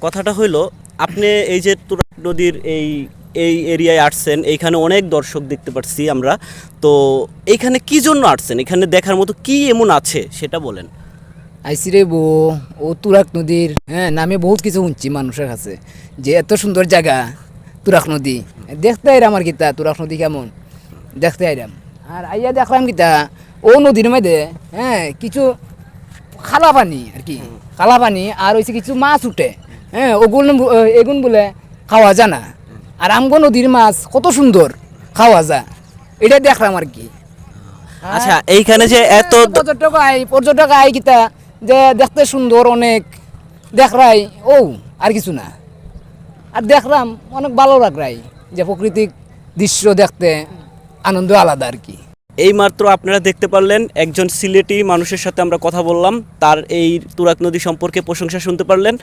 কথাটা হইলো আপনি এই যে তুরাগ নদীর এই এই এরিয়ায় আসছেন, এইখানে অনেক দর্শক দেখতে পাচ্ছি আমরা। তো এইখানে কি জন্য আসছেন, এখানে দেখার মতো কি এমন আছে সেটা বলেন। আইসি রে বউ, ও তুরাগ নদীর নামে বহুত কিছু শুনছি মানুষের কাছে, যে এত সুন্দর জায়গা তুরাগ নদী। দেখতে আইরাম আর কিতা তুরাগ নদী কেমন দেখতে আইরাম। আর আইয়া দেখলাম কিতা ও নদীর মধ্যে কিছু খালা পানি আর কি, খালা পানি আর হয়েছে কিছু মাছ উঠে। ওগুলো এগুন বলে খাওয়া যায় না। আর আমগো নদীর মাছ কত সুন্দর খাওয়া যায়, এটা দেখলাম আর কি। আচ্ছা, এইখানে যে এত পর্যটক আই কিতা যে দেখতে সুন্দর অনেক দেখরাই, ও আর কিছু না। আর দেখলাম অনেক ভালো লাগরাই, যে প্রাকৃতিক দৃশ্য দেখতে আনন্দ আলাদা আর কি। এইমাত্র আপনারা দেখতে পারলেন একজন সিলেটি মানুষের সাথে আমরা কথা বললাম, তার এই তুরাগ নদী সম্পর্কে প্রশংসা শুনতে পারলেন।